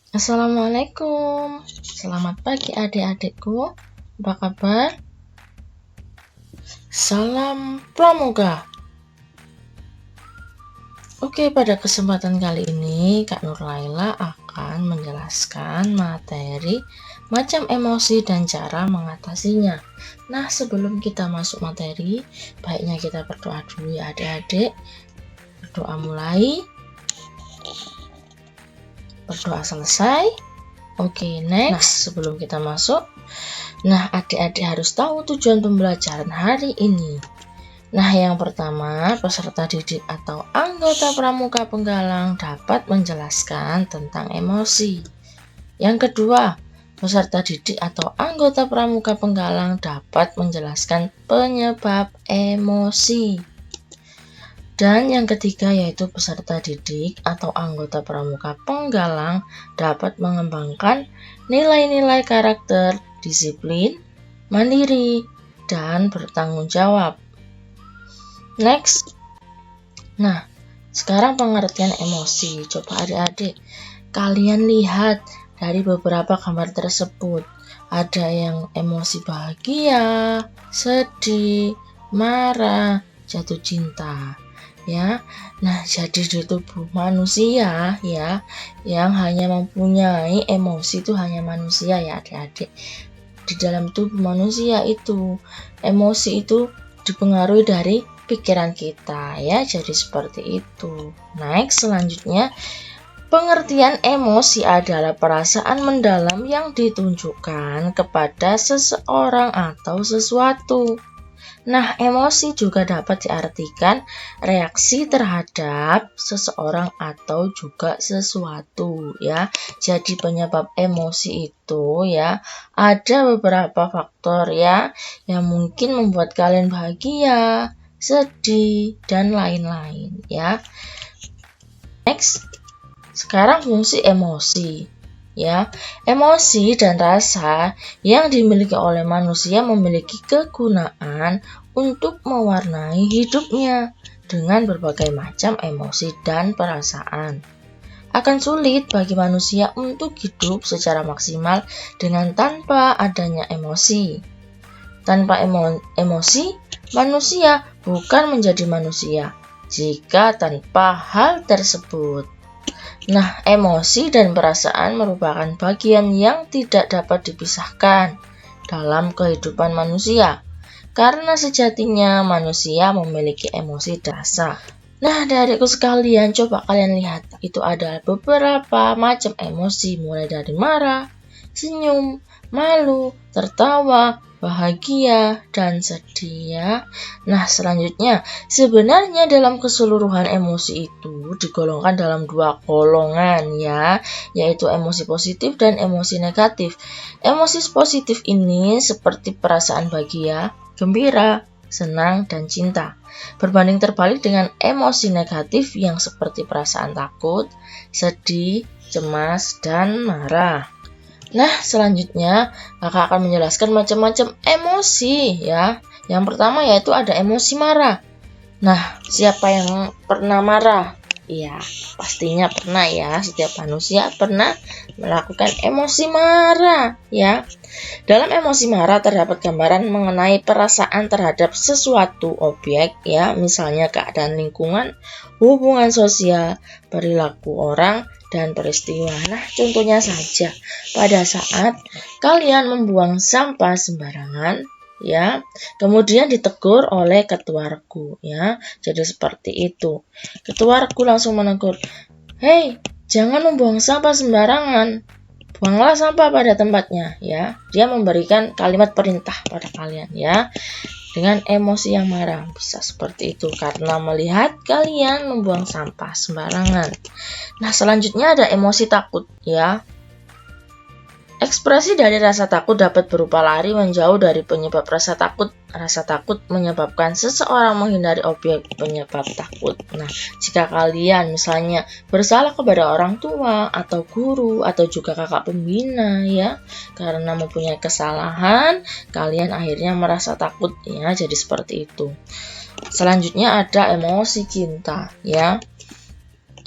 Assalamualaikum, selamat pagi adik-adikku, apa kabar? Salam pramuka. Oke, pada kesempatan kali ini Kak Nurlaila akan menjelaskan materi macam emosi dan cara mengatasinya. Nah, sebelum kita masuk materi, baiknya kita berdoa dulu ya adik-adik. Berdoa mulai, berdoa selesai. Oke, next, sebelum kita masuk, nah adik-adik harus tahu tujuan pembelajaran hari ini. Nah, yang pertama, peserta didik atau anggota pramuka penggalang dapat menjelaskan tentang emosi. Yang kedua, peserta didik atau anggota pramuka penggalang dapat menjelaskan penyebab emosi. Dan yang ketiga yaitu peserta didik atau anggota pramuka penggalang dapat mengembangkan nilai-nilai karakter, disiplin, mandiri, dan bertanggung jawab. Next. Nah, sekarang pengertian emosi. Coba adik-adik, kalian lihat dari beberapa gambar tersebut. Ada yang emosi bahagia, sedih, marah, jatuh cinta. Ya, nah jadi di tubuh manusia ya, yang hanya mempunyai emosi itu hanya manusia ya adik-adik. Di dalam tubuh manusia itu emosi itu dipengaruhi dari pikiran kita ya, jadi seperti itu. Next, selanjutnya pengertian emosi adalah perasaan mendalam yang ditunjukkan kepada seseorang atau sesuatu. Nah, emosi juga dapat diartikan reaksi terhadap seseorang atau juga sesuatu ya. Jadi penyebab emosi itu ya ada beberapa faktor ya yang mungkin membuat kalian bahagia, sedih, dan lain-lain ya. Next, sekarang fungsi emosi. Ya, emosi dan rasa yang dimiliki oleh manusia memiliki kegunaan untuk mewarnai hidupnya dengan berbagai macam emosi dan perasaan. Akan sulit bagi manusia untuk hidup secara maksimal dengan tanpa adanya emosi. Tanpa emosi, manusia bukan menjadi manusia jika tanpa hal tersebut. Nah, emosi dan perasaan merupakan bagian yang tidak dapat dipisahkan dalam kehidupan manusia, karena sejatinya manusia memiliki emosi dan rasa. Nah, adikku sekalian, coba kalian lihat, itu ada beberapa macam emosi, mulai dari marah, senyum, malu, tertawa, bahagia, dan sedih ya. Nah, selanjutnya, sebenarnya dalam keseluruhan emosi itu digolongkan dalam dua golongan ya, yaitu emosi positif dan emosi negatif. Emosi positif ini seperti perasaan bahagia, gembira, senang, dan cinta. Berbanding terbalik dengan emosi negatif yang seperti perasaan takut, sedih, cemas, dan marah. Nah, selanjutnya kakak akan menjelaskan macam-macam emosi ya. Yang pertama yaitu ada emosi marah. Nah, siapa yang pernah marah? Iya, pastinya pernah ya. Setiap manusia pernah melakukan emosi marah ya. Dalam emosi marah terdapat gambaran mengenai perasaan terhadap sesuatu objek ya, misalnya keadaan lingkungan, hubungan sosial, perilaku orang, dan peristiwa. Nah, contohnya saja pada saat kalian membuang sampah sembarangan ya, kemudian ditegur oleh ketua regu ya. Jadi seperti itu. Ketua regu langsung menegur, "Hei, jangan membuang sampah sembarangan. Buanglah sampah pada tempatnya ya." Dia memberikan kalimat perintah pada kalian ya. Dengan emosi yang marah, bisa seperti itu karena melihat kalian membuang sampah sembarangan. Nah, selanjutnya ada emosi takut ya. Ekspresi dari rasa takut dapat berupa lari menjauh dari penyebab rasa takut. Rasa takut menyebabkan seseorang menghindari objek penyebab takut. Nah, jika kalian misalnya bersalah kepada orang tua atau guru atau juga kakak pembina ya, karena mempunyai kesalahan, kalian akhirnya merasa takut ya, jadi seperti itu. Selanjutnya ada emosi cinta ya.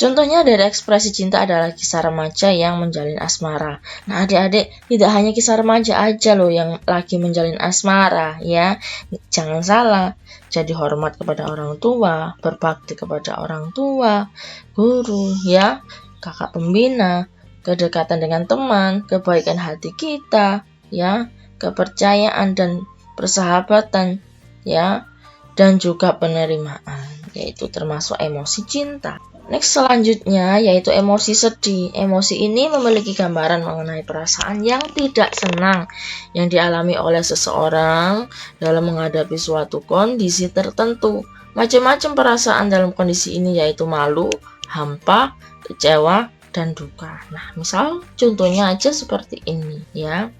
Contohnya dari ekspresi cinta adalah kisah remaja yang menjalin asmara. Nah, adik-adik, tidak hanya kisah remaja aja loh yang lagi menjalin asmara ya. Jangan salah, jadi hormat kepada orang tua, berbakti kepada orang tua, guru ya, kakak pembina, kedekatan dengan teman, kebaikan hati kita ya, kepercayaan dan persahabatan ya, dan juga penerimaan, yaitu termasuk emosi cinta. Next selanjutnya yaitu emosi sedih. Emosi ini memiliki gambaran mengenai perasaan yang tidak senang yang dialami oleh seseorang dalam menghadapi suatu kondisi tertentu. Macam-macam perasaan dalam kondisi ini yaitu malu, hampa, kecewa, dan duka. Nah, misal contohnya aja seperti ini ya.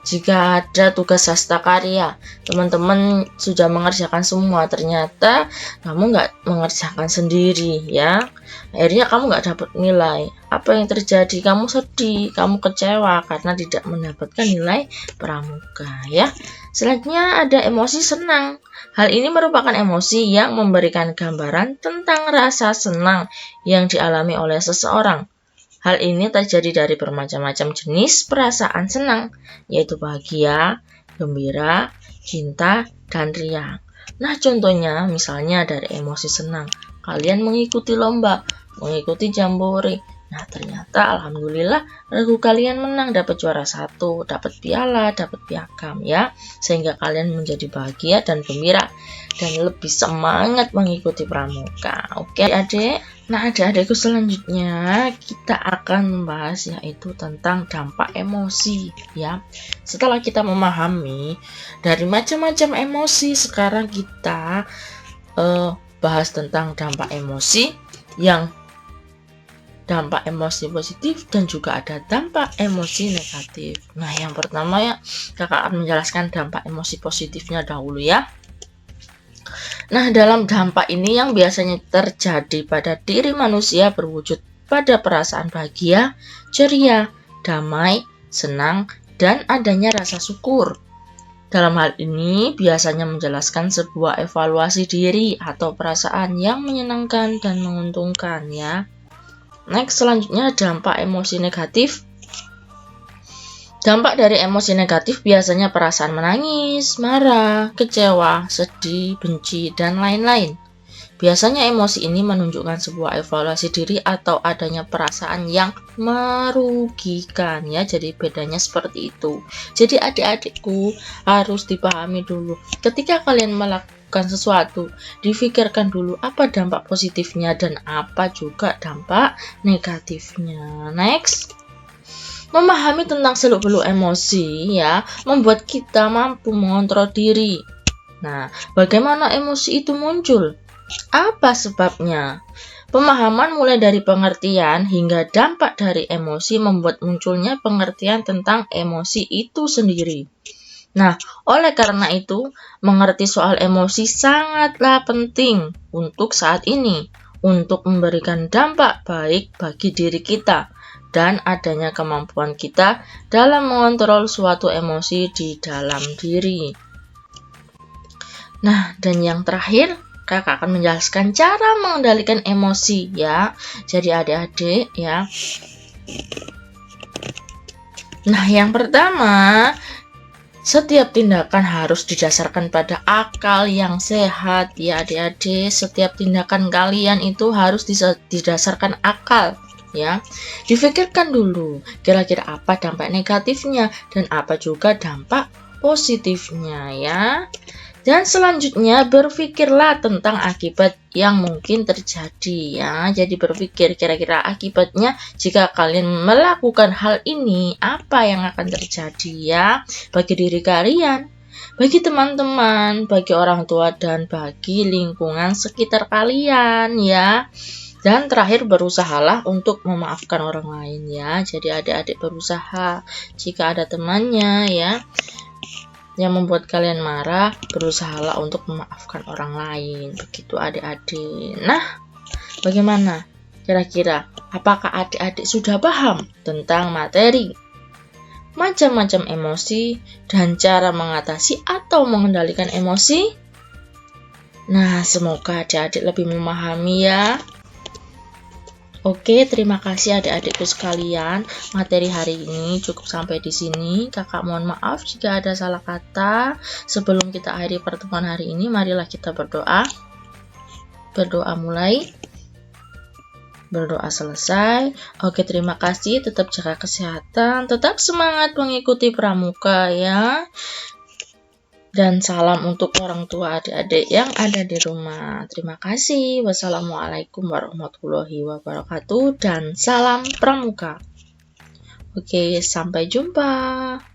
Jika ada tugas sastra karya, teman-teman sudah mengerjakan semua, ternyata kamu nggak mengerjakan sendiri ya. Akhirnya kamu nggak dapat nilai. Apa yang terjadi? Kamu sedih, kamu kecewa karena tidak mendapatkan nilai pramuka ya. Selanjutnya ada emosi senang. Hal ini merupakan emosi yang memberikan gambaran tentang rasa senang yang dialami oleh seseorang. Hal ini terjadi dari bermacam-macam jenis perasaan senang, yaitu bahagia, gembira, cinta, dan riang. Nah, contohnya misalnya dari emosi senang, kalian mengikuti lomba, mengikuti jambore. Nah, ternyata alhamdulillah regu kalian menang, dapat juara 1, dapat piala, dapat piagam ya. Sehingga kalian menjadi bahagia dan gembira dan lebih semangat mengikuti pramuka. Oke, adik. Nah, adik-adikku, selanjutnya kita akan membahas yaitu tentang dampak emosi ya. Setelah kita memahami dari macam-macam emosi, sekarang kita bahas tentang dampak emosi yang dampak emosi positif dan juga ada dampak emosi negatif. Nah, yang pertama ya, kakak akan menjelaskan dampak emosi positifnya dahulu ya. Nah, dalam dampak ini yang biasanya terjadi pada diri manusia berwujud pada perasaan bahagia, ceria, damai, senang, dan adanya rasa syukur. Dalam hal ini biasanya menjelaskan sebuah evaluasi diri atau perasaan yang menyenangkan dan menguntungkan ya. Next, selanjutnya dampak emosi negatif. Dampak dari emosi negatif biasanya perasaan menangis, marah, kecewa, sedih, benci, dan lain-lain. Biasanya emosi ini menunjukkan sebuah evaluasi diri atau adanya perasaan yang merugikan ya. Jadi bedanya seperti itu. Jadi adik-adikku harus dipahami dulu. Ketika kalian melakukan sesuatu, difikirkan dulu apa dampak positifnya dan apa juga dampak negatifnya. Next. Memahami tentang seluk-beluk emosi ya, membuat kita mampu mengontrol diri. Nah, bagaimana emosi itu muncul? Apa sebabnya? Pemahaman mulai dari pengertian hingga dampak dari emosi membuat munculnya pengertian tentang emosi itu sendiri. Nah, oleh karena itu, mengerti soal emosi sangatlah penting untuk saat ini, untuk memberikan dampak baik bagi diri kita dan adanya kemampuan kita dalam mengontrol suatu emosi di dalam diri. Nah, dan yang terakhir, kakak akan menjelaskan cara mengendalikan emosi ya. Jadi adik-adik ya. Nah, yang pertama, setiap tindakan harus didasarkan pada akal yang sehat ya adik-adik. Setiap tindakan kalian itu harus didasarkan akal ya. Difikirkan dulu kira-kira apa dampak negatifnya dan apa juga dampak positifnya ya. Dan selanjutnya berpikirlah tentang akibat yang mungkin terjadi ya. Jadi berpikir kira-kira akibatnya jika kalian melakukan hal ini apa yang akan terjadi ya. Bagi diri kalian, bagi teman-teman, bagi orang tua dan bagi lingkungan sekitar kalian ya. Dan terakhir berusahalah untuk memaafkan orang lain ya. Jadi adik-adik berusaha jika ada temannya ya yang membuat kalian marah, berusahalah untuk memaafkan orang lain. Begitu adik-adik. Nah, bagaimana? Kira-kira apakah adik-adik sudah paham tentang materi macam-macam emosi dan cara mengatasi atau mengendalikan emosi? Nah, semoga adik-adik lebih memahami ya. Oke, terima kasih adik-adikku sekalian. Materi hari ini cukup sampai di sini. Kakak mohon maaf jika ada salah kata. Sebelum kita akhiri pertemuan hari ini, marilah kita berdoa. Berdoa mulai. Berdoa selesai. Oke, terima kasih. Tetap jaga kesehatan. Tetap semangat mengikuti pramuka ya. Dan salam untuk orang tua adik-adik yang ada di rumah. Terima kasih. Wassalamualaikum warahmatullahi wabarakatuh. Dan salam pramuka. Oke, sampai jumpa.